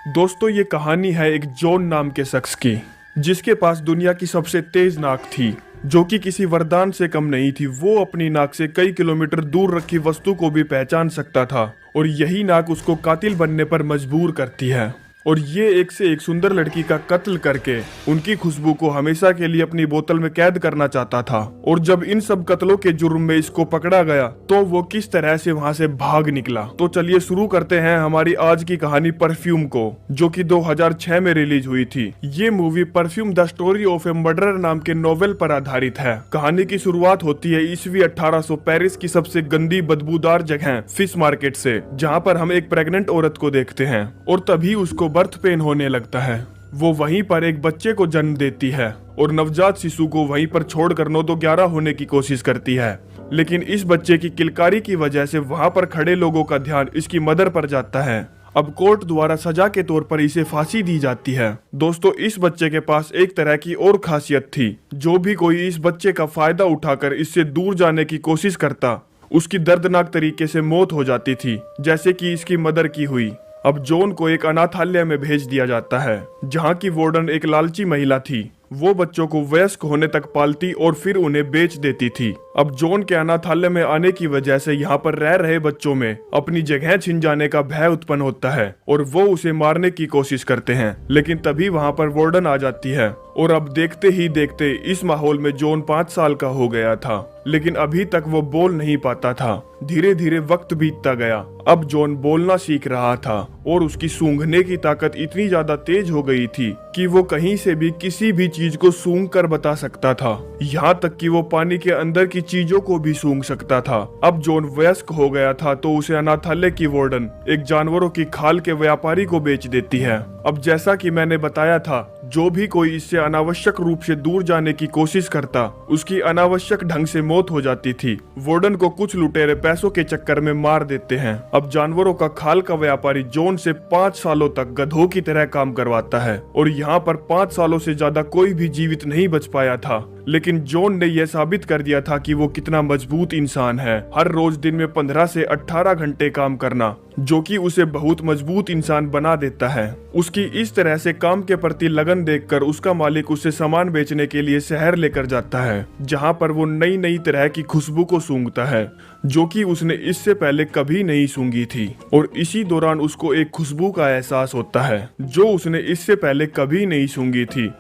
दोस्तों ये कहानी है एक जॉन नाम के शख्स की, जिसके पास दुनिया की सबसे तेज नाक थी, जो कि किसी वरदान से कम नहीं थी। वो अपनी नाक से कई किलोमीटर दूर रखी वस्तु को भी पहचान सकता था और यही नाक उसको कातिल बनने पर मजबूर करती है। और ये एक से एक सुंदर लड़की का कत्ल करके उनकी खुशबू को हमेशा के लिए अपनी बोतल में कैद करना चाहता था। और जब इन सब कत्लों के जुर्म में इसको पकड़ा गया तो वो किस तरह से वहां से भाग निकला। तो चलिए शुरू करते हैं हमारी आज की कहानी परफ्यूम को, जो कि 2006 में रिलीज हुई थी। ये movie perfume the story of A murderer नाम के नोवेल पर आधारित है। कहानी की शुरुआत होती है ईस्वी 1800 पेरिस की सबसे गंदी बदबूदार जगह फिश मार्केट से, जहाँ पर हम एक प्रेग्नेंट औरत को देखते हैं और तभी उसको बर्थ पेन होने लगता है। वो वहीं पर एक बच्चे को जन्म देती है और नवजात शिशु को वहीं पर छोड़कर 9 तो 11 होने की कोशिश करती है। लेकिन इस बच्चे की किलकारी की वजह से वहां पर खड़े लोगों का ध्यान इसकी मदर पर जाता है। अब कोर्ट द्वारा सजा के तौर पर इसे फांसी दी जाती है। दोस्तों इस बच्चे के पास एक तरह की और खासियत थी। जो भी कोई इस बच्चे का फायदा उठाकर इससे दूर जाने की कोशिश करता, उसकी दर्दनाक तरीके से मौत हो जाती थी, जैसे कि इसकी मदर की हुई। अब जॉन को एक अनाथालय में भेज दिया जाता है, जहाँ की वार्डन एक लालची महिला थी। वो बच्चों को वयस्क होने तक पालती और फिर उन्हें बेच देती थी। अब जॉन के अनाथालय में आने की वजह से यहाँ पर रह रहे बच्चों में अपनी जगह छिन जाने का भय उत्पन्न होता है और वो उसे मारने की कोशिश करते हैं। लेकिन तभी वहाँ पर वार्डन आ जाती है और अब देखते ही देखते इस माहौल में जॉन 5 साल का हो गया था, लेकिन अभी तक वो बोल नहीं पाता था। धीरे धीरे वक्त बीतता गया। अब जॉन बोलना सीख रहा था और उसकी सूंघने की ताकत इतनी ज्यादा तेज हो गई थी कि वो कहीं से भी किसी भी चीज को सूंघ कर बता सकता था। यहाँ तक कि वो पानी के अंदर की चीजों को भी सूंघ सकता था। अब जॉन वयस्क हो गया था तो उसे अनाथालय की वार्डन एक जानवरों की खाल के व्यापारी को बेच देती है। अब जैसा कि मैंने बताया था, जो भी कोई इससे अनावश्यक रूप से दूर जाने की कोशिश करता, उसकी अनावश्यक ढंग से मौत हो जाती थी। वार्डन को कुछ लुटेरे पैसों के चक्कर में मार देते हैं। अब जानवरों का खाल का व्यापारी जॉन से 5 सालों तक गधों की तरह काम करवाता है और यहाँ पर 5 सालों से ज्यादा कोई भी जीवित नहीं बच पाया था। लेकिन जॉन ने यह साबित कर दिया था कि वो कितना मजबूत इंसान है। हर रोज दिन में 15 से 18 घंटे काम करना, जो कि उसे बहुत मजबूत इंसान बना देता है। उसकी इस तरह से काम के प्रति लगन देखकर उसका मालिक उसे सामान बेचने के लिए शहर लेकर जाता है, जहां पर वो नई नई तरह की खुशबू को सूंघता है, जो कि उसने इससे पहले कभी नहीं सूंघी थी। और इसी दौरान उसको एक खुशबू का एहसास होता है जो उसने इससे पहले कभी नहीं सूंघी थी,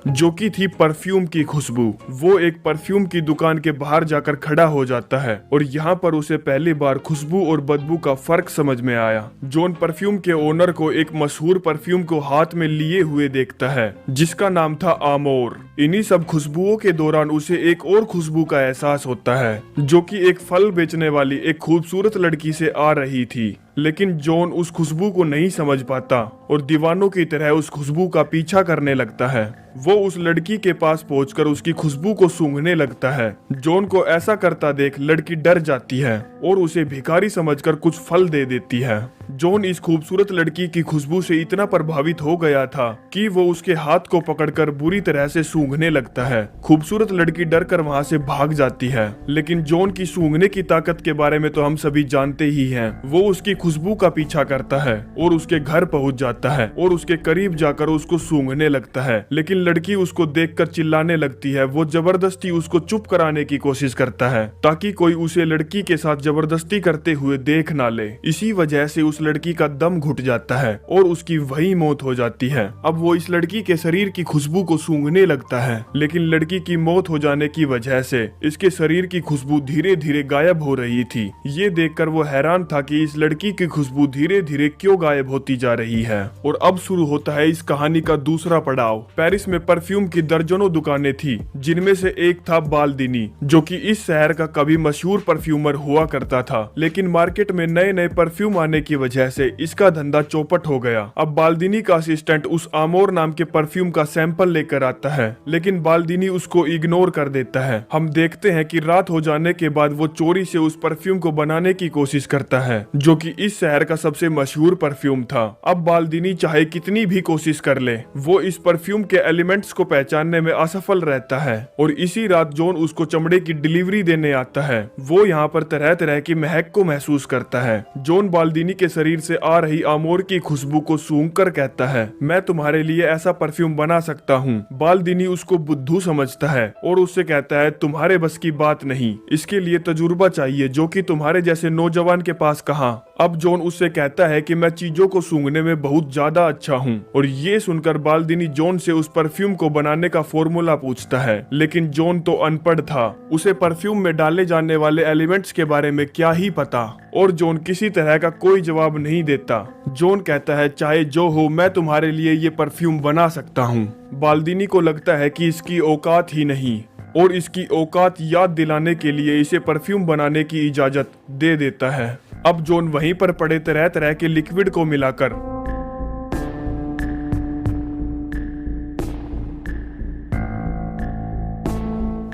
जो कि थी परफ्यूम की खुशबू। वो एक परफ्यूम की दुकान के बाहर जाकर खड़ा हो जाता है और यहाँ पर उसे पहली बार खुशबू और बदबू का फर्क समझ में आया। जॉन परफ्यूम के ओनर को एक मशहूर परफ्यूम को हाथ में लिए हुए देखता है, जिसका नाम था आमोर। इन्हीं सब खुशबुओं के दौरान उसे एक और खुशबू का एहसास होता है, जो कि एक फल बेचने वाली एक खूबसूरत लड़की से आ रही थी। लेकिन जॉन उस खुशबू को नहीं समझ पाता और दीवानों की तरह उस खुशबू का पीछा करने लगता है। वो उस लड़की के पास पहुंचकर उसकी खुशबू को सूंघने लगता है। जॉन को ऐसा करता देख लड़की डर जाती है और उसे भिखारी समझकर कुछ फल दे देती है। जॉन इस खूबसूरत लड़की की खुशबू से इतना प्रभावित हो गया था कि वो उसके हाथ को पकड़कर बुरी तरह से सूंघने लगता है। खूबसूरत लड़की डर कर वहाँ से भाग जाती है, लेकिन जॉन की सूंघने की ताकत के बारे में तो हम सभी जानते ही हैं। वो उसकी खुशबू का पीछा करता है और उसके घर पहुंच जाता है और उसके करीब जाकर उसको सूंघने लगता है। लेकिन लड़की उसको देखकर चिल्लाने लगती है। वो जबरदस्ती उसको चुप कराने की कोशिश करता है ताकि कोई उसे लड़की के साथ जबरदस्ती करते हुए देख ना ले। इसी वजह से उस लड़की का दम घुट जाता है और उसकी वही मौत हो जाती है। अब वो इस लड़की के शरीर की खुशबू को सूंघने लगता है, लेकिन लड़की की मौत हो जाने की वजह से इसके शरीर की खुशबू धीरे धीरे गायब हो रही थी। ये देखकर वो हैरान था कि इस लड़की की खुशबू धीरे धीरे क्यों गायब होती जा रही है। और अब शुरू होता है इस कहानी का दूसरा पड़ाव। पेरिस में परफ्यूम की दर्जनों दुकानें थी, जिनमें से एक था बाल्दिनी, जो कि इस शहर का कभी मशहूर परफ्यूमर हुआ करता था। लेकिन मार्केट में नए नए परफ्यूम आने की वजह से इसका धंधा चौपट हो गया। अब बाल्दिनी का असिस्टेंट उस आमोर नाम के परफ्यूम का सैंपल लेकर आता है, लेकिन बाल्दिनी उसको इग्नोर कर देता है। हम देखते हैं कि रात हो जाने के बाद वो चोरी से उस परफ्यूम को बनाने की कोशिश करता है, जो कि इस शहर का सबसे मशहूर परफ्यूम था। अब बाल्दिनी चाहे कितनी भी कोशिश कर ले, वो इस परफ्यूम के एलिमेंट्स को पहचानने में असफल रहता है। और इसी रात जॉन उसको चमड़े की डिलीवरी देने आता है। वो यहाँ पर तरह तरह की महक को महसूस करता है। जॉन बाल्दिनी के शरीर से आ रही आमोर की खुशबू को सूंघकर कहता है, मैं तुम्हारे लिए ऐसा परफ्यूम बना सकता हूँ। बाल्दिनी उसको बुद्धू समझता है और उससे कहता है, तुम्हारे बस की बात नहीं, इसके लिए तजुर्बा चाहिए जो कि तुम्हारे जैसे नौजवान के पास कहाँ। अब जॉन उससे कहता है कि मैं चीजों को सूंघने में बहुत ज्यादा अच्छा हूँ। और ये सुनकर बाल्दिनी जॉन से उस परफ्यूम को बनाने का फॉर्मूला पूछता है, लेकिन जॉन तो अनपढ़ था, उसे परफ्यूम में डाले जाने वाले एलिमेंट्स के बारे में क्या ही पता। और जॉन किसी तरह का कोई जवाब नहीं देता। जॉन कहता है, चाहे जो हो, मैं तुम्हारे लिए ये परफ्यूम बना सकता हूँ। बाल्दिनी को लगता है कि इसकी औकात ही नहीं, और इसकी औकात याद दिलाने के लिए इसे परफ्यूम बनाने की इजाजत दे देता है। अब जॉन वहीं पर पड़े तरह तरह के लिक्विड को मिलाकर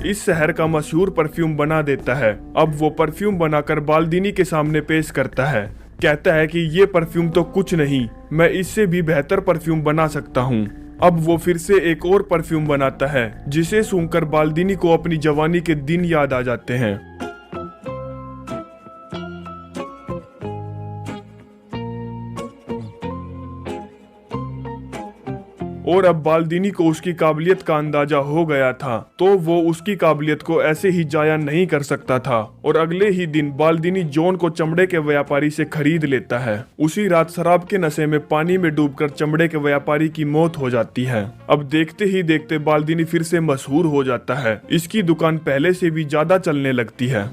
इस शहर का मशहूर परफ्यूम बना देता है। अब वो परफ्यूम बनाकर बाल्दिनी के सामने पेश करता है। कहता है कि ये परफ्यूम तो कुछ नहीं, मैं इससे भी बेहतर परफ्यूम बना सकता हूँ। अब वो फिर से एक और परफ्यूम बनाता है, जिसे सूंघकर बाल्दिनी को अपनी जवानी के दिन याद आ जाते हैं। और अब बाल्दिनी को उसकी काबिलियत का अंदाजा हो गया था, तो वो उसकी काबिलियत को ऐसे ही जाया नहीं कर सकता था। और अगले ही दिन बाल्दिनी जॉन को चमड़े के व्यापारी से खरीद लेता है। उसी रात शराब के नशे में पानी में डूबकर चमड़े के व्यापारी की मौत हो जाती है। अब देखते ही देखते बाल्दिनी फिर से मशहूर हो जाता है। इसकी दुकान पहले से भी ज्यादा चलने लगती है।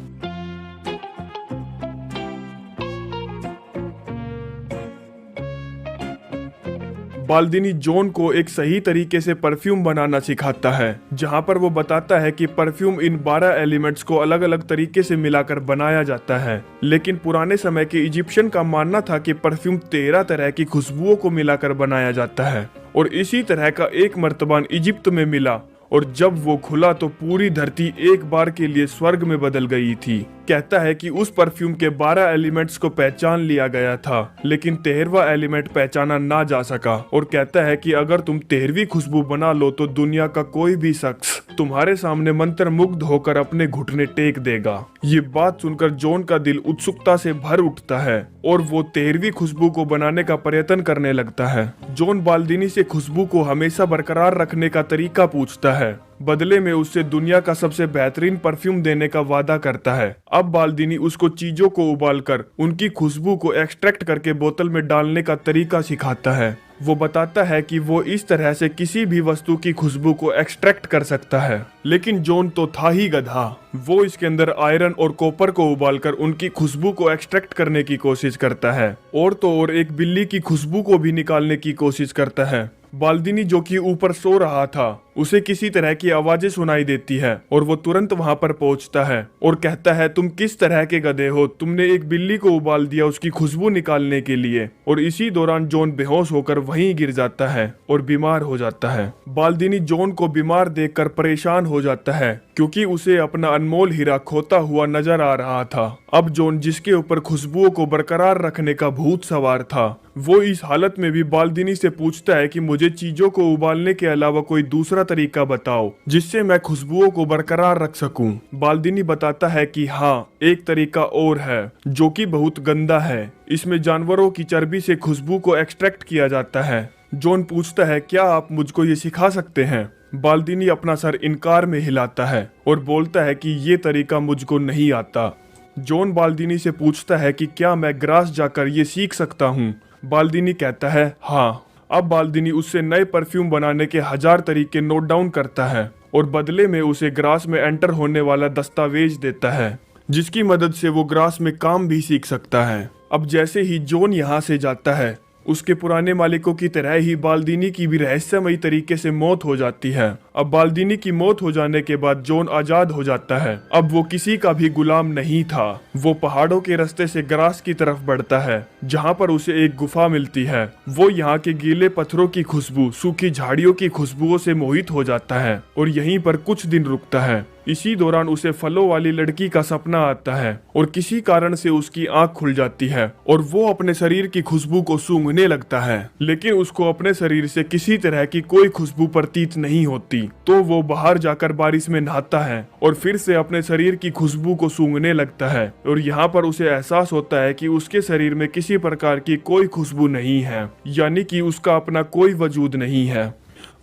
बाल्दिनी जॉन को एक सही तरीके से परफ्यूम बनाना सिखाता है, जहां पर वो बताता है कि परफ्यूम इन 12 एलिमेंट्स को अलग अलग तरीके से मिलाकर बनाया जाता है। लेकिन पुराने समय के इजिप्शियन का मानना था कि परफ्यूम 13 तरह की खुशबुओं को मिलाकर बनाया जाता है। और इसी तरह का एक मर्तबान इजिप्ट में मिला, और जब वो खुला तो पूरी धरती एक बार के लिए स्वर्ग में बदल गई थी। कहता है कि उस परफ्यूम के 12 एलिमेंट्स को पहचान लिया गया था, लेकिन 13वां एलिमेंट पहचाना ना जा सका। और कहता है कि अगर तुम 13वीं खुशबू बना लो तो दुनिया का कोई भी शख्स तुम्हारे सामने मंत्र मुग्ध होकर अपने घुटने टेक देगा। ये बात सुनकर जॉन का दिल उत्सुकता से भर उठता है और वो 13वीं खुशबू को बनाने का प्रयत्न करने लगता है। जॉन बाल्दिनी से खुशबू को हमेशा बरकरार रखने का तरीका पूछता है। बदले में उससे दुनिया का सबसे बेहतरीन परफ्यूम देने का वादा करता है। अब बाल्दिनी उसको चीजों को उबालकर उनकी खुशबू को एक्सट्रैक्ट करके बोतल में डालने का तरीका सिखाता है। वो बताता है कि वो इस तरह से किसी भी वस्तु की खुशबू को एक्सट्रैक्ट कर सकता है। लेकिन जॉन तो था ही गधा। वो इसके अंदर आयरन और कॉपर को उबालकर उनकी खुशबू को एक्सट्रैक्ट करने की कोशिश करता है, और तो और एक बिल्ली की खुशबू को भी निकालने की कोशिश करता है। बाल्दिनी जो कि ऊपर सो रहा था, उसे किसी तरह की आवाजें सुनाई देती है और वो तुरंत वहां पर पहुंचता है और कहता है, तुम किस तरह के गधे हो, तुमने एक बिल्ली को उबाल दिया उसकी खुशबू निकालने के लिए। और इसी दौरान जॉन बेहोश होकर वहीं गिर जाता है और बीमार हो जाता है। बाल्दिनी जॉन को बीमार देखकर परेशान हो जाता है, क्योंकि उसे अपना अनमोल हीरा खोता हुआ नजर आ रहा था। अब जॉन, जिसके ऊपर खुशबुओं को बरकरार रखने का भूत सवार था, वो इस हालत में भी बाल्दिनी से पूछता है कि मुझे चीजों को उबालने के अलावा कोई दूसरा तरीका बताओ जिससे मैं खुशबुओं को बरकरार रख सकूं। बाल्दिनी बताता है कि हाँ, एक तरीका और है जो कि बहुत गंदा है। इसमें जानवरों की चर्बी से खुशबू को एक्सट्रैक्ट किया जाता है। जॉन पूछता है, क्या आप मुझको ये सिखा सकते हैं? बाल्दिनी अपना सर इनकार में हिलाता है और बोलता है कि ये तरीका मुझको नहीं आता। जॉन बाल्दिनी से पूछता है कि क्या मैं ग्रास जाकर ये सीख सकता हूँ? बाल्दिनी कहता है हाँ। अब बाल्दिनी उससे नए परफ्यूम बनाने के 1000 तरीके नोट डाउन करता है और बदले में उसे ग्रास में एंटर होने वाला दस्तावेज देता है, जिसकी मदद से वो ग्रास में काम भी सीख सकता है। अब जैसे ही जॉन यहाँ से जाता है, उसके पुराने मालिकों की तरह ही बाल्दिनी की भी रहस्यमयी तरीके से मौत हो जाती है। अब बाल्दिनी की मौत हो जाने के बाद जॉन आजाद हो जाता है। अब वो किसी का भी गुलाम नहीं था। वो पहाड़ों के रास्ते से ग्रास की तरफ बढ़ता है, जहाँ पर उसे एक गुफा मिलती है। वो यहाँ के गीले पत्थरों की खुशबू, सूखी झाड़ियों की खुशबुओं से मोहित हो जाता है और यहीं पर कुछ दिन रुकता है। इसी दौरान उसे फलों वाली लड़की का सपना आता है और किसी कारण से उसकी आंख खुल जाती है और वो अपने शरीर की खुशबू को सूंघने लगता है, लेकिन उसको अपने शरीर से किसी तरह की कोई खुशबू प्रतीत नहीं होती। तो वो बाहर जाकर बारिश में नहाता है और फिर से अपने शरीर की खुशबू को सूंघने लगता है और यहाँ पर उसे एहसास होता है कि उसके शरीर में किसी प्रकार की कोई खुशबू नहीं है, यानी कि उसका अपना कोई वजूद नहीं है।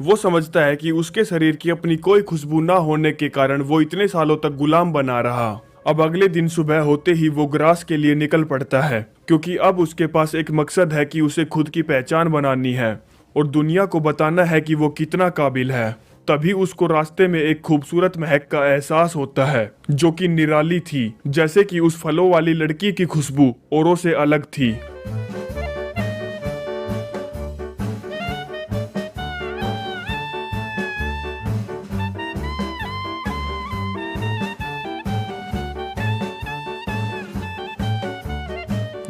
वो समझता है कि उसके शरीर की अपनी कोई खुशबू ना होने के कारण वो इतने सालों तक गुलाम बना रहा। अब अगले दिन सुबह होते ही वो ग्रास के लिए निकल पड़ता है, क्योंकि अब उसके पास एक मकसद है कि उसे खुद की पहचान बनानी है और दुनिया को बताना है कि वो कितना काबिल है। तभी उसको रास्ते में एक खूबसूरत महक का एहसास होता है, जो कि निराली थी, जैसे कि उस फलों वाली लड़की की खुशबू औरों से अलग थी।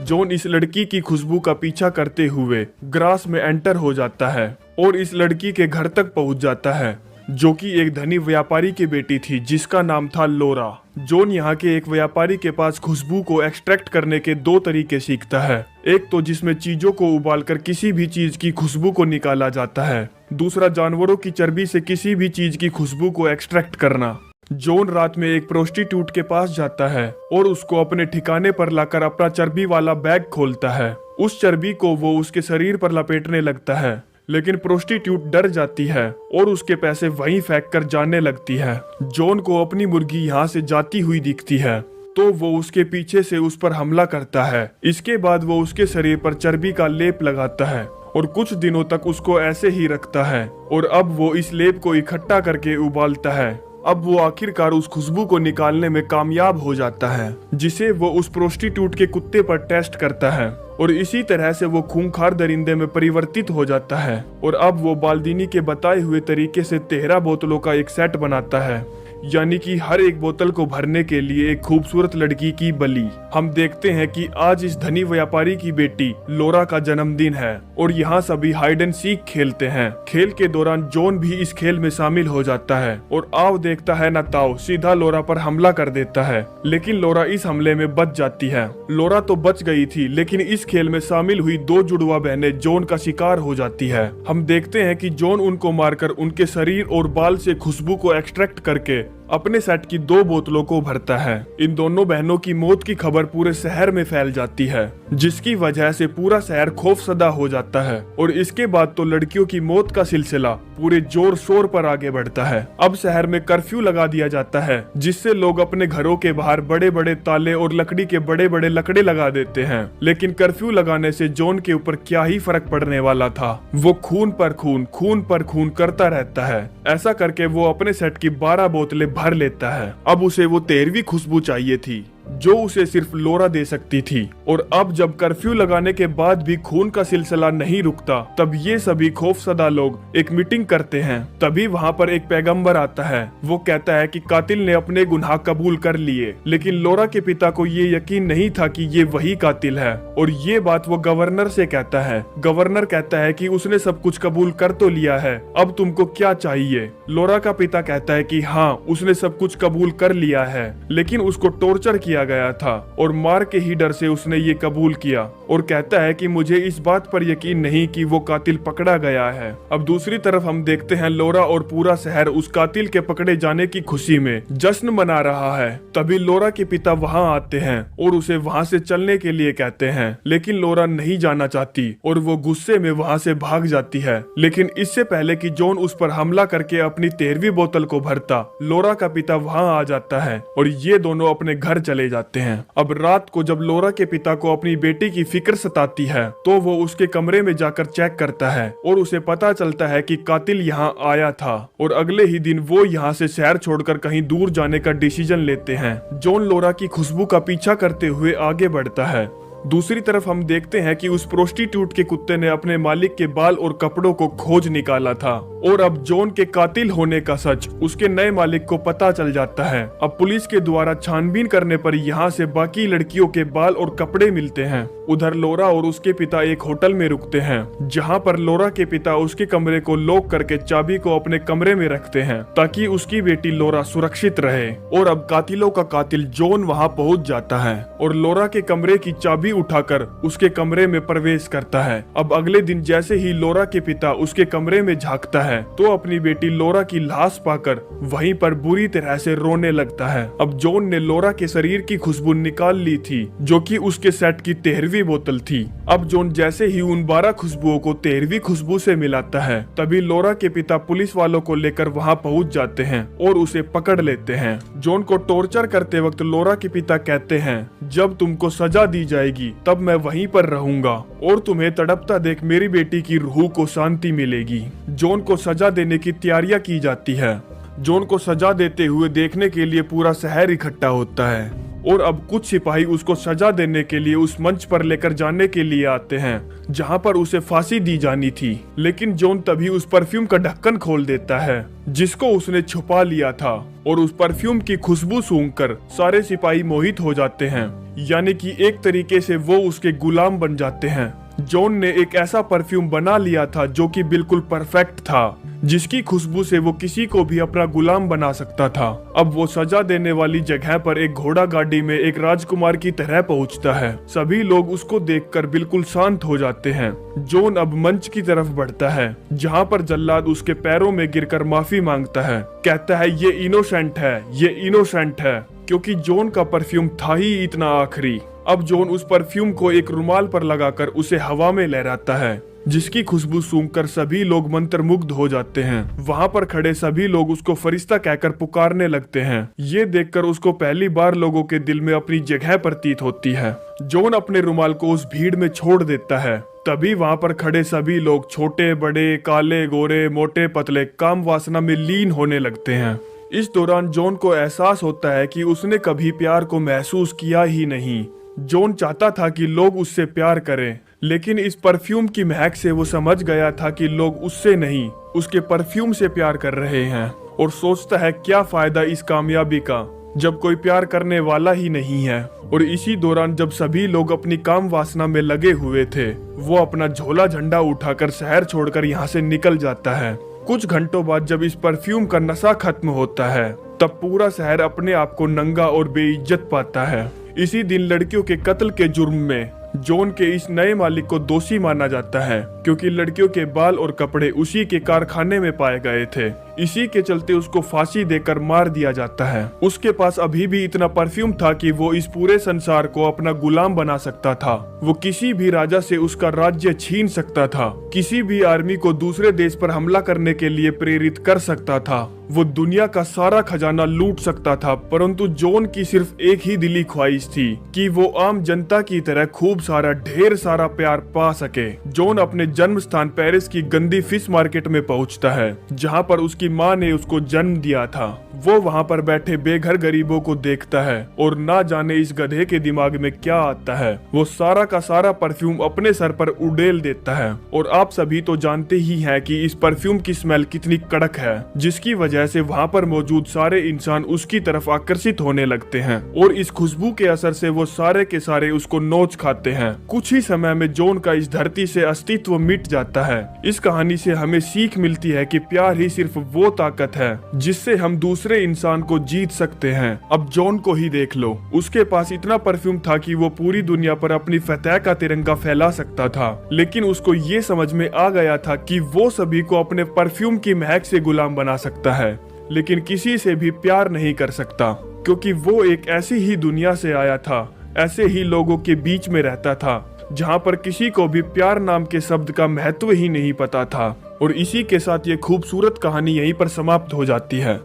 जॉन इस लड़की की खुशबू का पीछा करते हुए ग्रास में एंटर हो जाता है और इस लड़की के घर तक पहुंच जाता है, जो कि एक धनी व्यापारी की बेटी थी जिसका नाम था लोरा। जॉन यहाँ के एक व्यापारी के पास खुशबू को एक्सट्रैक्ट करने के दो तरीके सीखता है। एक तो जिसमें चीजों को उबालकर किसी भी चीज की खुशबू को निकाला जाता है, दूसरा जानवरों की चर्बी से किसी भी चीज की खुशबू को एक्सट्रैक्ट करना। जॉन रात में एक प्रोस्टिट्यूट के पास जाता है और उसको अपने ठिकाने पर लाकर अपना चर्बी वाला बैग खोलता है। उस चर्बी को वो उसके शरीर पर लपेटने लगता है, लेकिन प्रोस्टिट्यूट डर जाती है और उसके पैसे वहीं फेंक कर जाने लगती है। जॉन को अपनी मुर्गी यहाँ से जाती हुई दिखती है, तो वो उसके पीछे से उस पर हमला करता है। इसके बाद वो उसके शरीर पर चर्बी का लेप लगाता है और कुछ दिनों तक उसको ऐसे ही रखता है और अब वो इस लेप को इकट्ठा करके उबालता है। अब वो आखिरकार उस खुशबू को निकालने में कामयाब हो जाता है, जिसे वो उस प्रोस्टिट्यूट के कुत्ते पर टेस्ट करता है और इसी तरह से वो खूंखार दरिंदे में परिवर्तित हो जाता है और अब वो बाल्दीनी के बताए हुए तरीके से 13 बोतलों का एक सेट बनाता है, यानी कि हर एक बोतल को भरने के लिए एक खूबसूरत लड़की की बलि। हम देखते हैं कि आज इस धनी व्यापारी की बेटी लोरा का जन्मदिन है और यहाँ सभी हाइड एंड सीक खेलते हैं। खेल के दौरान जॉन भी इस खेल में शामिल हो जाता है और आव देखता है न ताव सीधा लोरा पर हमला कर देता है, लेकिन लोरा इस हमले में बच जाती है। लोरा तो बच गई थी, लेकिन इस खेल में शामिल हुई 2 जुड़वा बहनें जॉन का शिकार हो जाती है। हम देखते हैं कि जॉन उनको मारकर उनके शरीर और बाल से खुशबू को एक्सट्रैक्ट करके अपने सेट की 2 बोतलों को भरता है। इन दोनों बहनों की मौत की खबर पूरे शहर में फैल जाती है, जिसकी वजह से पूरा शहर खौफसदा हो जाता है और इसके बाद तो लड़कियों की मौत का सिलसिला पूरे जोर शोर पर आगे बढ़ता है। अब शहर में कर्फ्यू लगा दिया जाता है, जिससे लोग अपने घरों के बाहर बड़े बड़े ताले और लकड़ी के बड़े बड़े लकड़े लगा देते हैं। लेकिन कर्फ्यू लगाने से जॉन के ऊपर क्या ही फर्क पड़ने वाला था। वो खून पर खून करता रहता है। ऐसा करके वो अपने सेट की 12 बोतलें भर लेता है। अब उसे वो 13वीं खुशबू चाहिए थी, जो उसे सिर्फ लोरा दे सकती थी। और अब जब कर्फ्यू लगाने के बाद भी खून का सिलसिला नहीं रुकता, तब ये सभी खौफसदा लोग एक मीटिंग करते हैं। तभी वहाँ पर एक पैगंबर आता है। वो कहता है कि कातिल ने अपने गुनाह कबूल कर लिए, लेकिन लोरा के पिता को ये यकीन नहीं था कि ये वही कातिल है। और ये बात वो गवर्नर से कहता है। गवर्नर कहता है कि उसने सब कुछ कबूल कर तो लिया है, अब तुमको क्या चाहिए। लोरा का पिता कहता है कि हाँ, उसने सब कुछ कबूल कर लिया है, लेकिन उसको टॉर्चर किया गया था और मार के ही डर से उसने ये कबूल किया। और कहता है कि मुझे इस बात पर यकीन नहीं कि वो कातिल पकड़ा गया है। अब दूसरी तरफ हम देखते हैं लोरा और पूरा शहर उस कातिल के पकड़े जाने की खुशी में जश्न मना रहा है। तभी लोरा के पिता वहां आते हैं और उसे वहां से चलने के लिए कहते हैं, लेकिन लोरा नहीं जाना चाहती और वो गुस्से में वहां से भाग जाती है। लेकिन इससे पहले कि जॉन उस पर हमला करके अपनी 13वीं बोतल को भरता, लोरा का पिता वहां आ जाता है और ये दोनों अपने घर चले जाते हैं। अब रात को जब लोरा के पिता को अपनी बेटी की फिक्र सताती है, तो वो उसके कमरे में जाकर चेक करता है और उसे पता चलता है कि कातिल यहाँ आया था। और अगले ही दिन वो यहाँ से शहर छोड़कर कहीं दूर जाने का डिसीजन लेते हैं। जॉन लोरा की खुशबू का पीछा करते हुए आगे बढ़ता है। दूसरी तरफ हम देखते हैं कि उस प्रोस्टिट्यूट के कुत्ते ने अपने मालिक के बाल और कपड़ों को खोज निकाला था और अब जॉन के कातिल होने का सच उसके नए मालिक को पता चल जाता है। अब पुलिस के द्वारा छानबीन करने पर यहाँ से बाकी लड़कियों के बाल और कपड़े मिलते हैं। उधर लोरा और उसके पिता एक होटल में रुकते हैं, जहां पर लोरा के पिता उसके कमरे को लॉक करके चाबी को अपने कमरे में रखते हैं ताकि उसकी बेटी लोरा सुरक्षित रहे। और अब कातिलों का कातिल जॉन वहां पहुंच जाता है और लोरा के कमरे की चाबी उठाकर उसके कमरे में प्रवेश करता है। अब अगले दिन जैसे ही लोरा के पिता उसके कमरे में झांकता है तो अपनी बेटी लोरा की लाश पाकर वहीं पर बुरी तरह से रोने लगता है। अब जॉन ने लोरा के शरीर की खुशबू निकाल ली थी, जो कि उसके सेट की 13वीं बोतल थी। अब जॉन जैसे ही उन 12 खुशबुओं को 13वीं खुशबू से मिलाता है, तभी लोरा के पिता पुलिस वालों को लेकर वहां पहुंच जाते हैं और उसे पकड़ लेते हैं। जॉन को टॉर्चर करते वक्त लोरा के पिता कहते हैं, जब तुमको सजा दी जाएगी तब मैं वहीं पर रहूंगा और तुम्हें तड़पता देख मेरी बेटी की रूह को शांति मिलेगी। जॉन को सजा देने की तैयारियां की जाती है। जॉन को सजा देते हुए देखने के लिए पूरा शहर इकट्ठा होता है और अब कुछ सिपाही उसको सजा देने के लिए उस मंच पर लेकर जाने के लिए आते हैं जहां पर उसे फांसी दी जानी थी। लेकिन जॉन तभी उस परफ्यूम का ढक्कन खोल देता है जिसको उसने छुपा लिया था और उस परफ्यूम की खुशबू सूंघकर सारे सिपाही मोहित हो जाते हैं, यानी कि एक तरीके से वो उसके गुलाम बन जाते हैं। जॉन ने एक ऐसा परफ्यूम बना लिया था जो कि बिल्कुल परफेक्ट था, जिसकी खुशबू से वो किसी को भी अपना गुलाम बना सकता था। अब वो सजा देने वाली जगह पर एक घोड़ा गाड़ी में एक राजकुमार की तरह पहुंचता है। सभी लोग उसको देखकर बिल्कुल शांत हो जाते हैं। जॉन अब मंच की तरफ बढ़ता है जहां पर जल्लाद उसके पैरों में गिरकर माफी मांगता है, कहता है ये इनोसेंट है, ये इनोसेंट है, क्योंकि जॉन का परफ्यूम था ही इतना आखिरी। अब जॉन उस परफ्यूम को एक रुमाल पर लगाकर उसे हवा में लहराता है, जिसकी खुशबू सूंघकर सभी लोग मंत्रमुग्ध हो जाते हैं। वहां पर खड़े सभी लोग उसको फरिश्ता कहकर पुकारने लगते हैं। ये देखकर उसको पहली बार लोगों के दिल में अपनी जगह प्रतीत होती है। जॉन अपने रुमाल को उस भीड़ में छोड़ देता है। तभी वहां पर खड़े सभी लोग छोटे बड़े, काले गोरे, मोटे पतले, काम वासना में लीन होने लगते हैं। इस दौरान जॉन को एहसास होता है कि उसने कभी प्यार को महसूस किया ही नहीं। जॉन चाहता था कि लोग उससे प्यार करें, लेकिन इस परफ्यूम की महक से वो समझ गया था कि लोग उससे नहीं, उसके परफ्यूम से प्यार कर रहे हैं और सोचता है क्या फायदा इस कामयाबी का जब कोई प्यार करने वाला ही नहीं है। और इसी दौरान जब सभी लोग अपनी काम वासना में लगे हुए थे, वो अपना झोला झंडा उठाकर शहर छोड़कर यहाँ से निकल जाता है। कुछ घंटों बाद जब इस परफ्यूम का नशा खत्म होता है, तब पूरा शहर अपने आप को नंगा और बेइज्जत पाता है। इसी दिन लड़कियों के कत्ल के जुर्म में जॉन के इस नए मालिक को दोषी माना जाता है, क्योंकि लड़कियों के बाल और कपड़े उसी के कारखाने में पाए गए थे। इसी के चलते उसको फांसी देकर मार दिया जाता है। उसके पास अभी भी इतना परफ्यूम था कि वो इस पूरे संसार को अपना गुलाम बना सकता था। वो किसी भी राजा से उसका राज्य छीन सकता था, किसी भी आर्मी को दूसरे देश पर हमला करने के लिए प्रेरित कर सकता था, वो दुनिया का सारा खजाना लूट सकता था। परंतु जॉन की सिर्फ एक ही दिली ख्वाहिश थी कि वो आम जनता की तरह खूब सारा ढेर सारा प्यार पा सके। जॉन अपने जन्म स्थान पेरिस की गंदी फिश मार्केट में पहुंचता है, जहां पर उसकी माँ ने उसको जन्म दिया था। वो वहां पर बैठे बेघर गरीबों को देखता है और ना जाने इस गधे के दिमाग में क्या आता है, वो सारा का सारा परफ्यूम अपने सर पर उड़ेल देता है। और आप सभी तो जानते ही हैं कि इस परफ्यूम की स्मेल कितनी कड़क है, जिसकी वजह से वहां पर मौजूद सारे इंसान उसकी तरफ आकर्षित होने लगते हैं और इस खुशबू के असर से वो सारे के सारे उसको नोच खाते हैं। कुछ ही समय में जॉन का इस धरती से अस्तित्व मिट जाता है। इस कहानी से हमें सीख मिलती है कि प्यार ही सिर्फ वो ताकत है जिससे हम दूसरे इंसान को जीत सकते हैं। अब जॉन को ही देख लो, उसके पास इतना परफ्यूम था कि वो पूरी दुनिया पर अपनी फतह का तिरंगा फैला सकता था, लेकिन उसको ये समझ में आ गया था कि वो सभी को अपने परफ्यूम की महक से गुलाम बना सकता है, लेकिन किसी से भी प्यार नहीं कर सकता, क्योंकि वो एक ऐसी ही दुनिया से आया था, ऐसे ही लोगों के बीच में रहता था जहां पर किसी को भी प्यार नाम के शब्द का महत्व ही नहीं पता था। और इसी के साथ ये खूबसूरत कहानी यहीं पर समाप्त हो जाती है।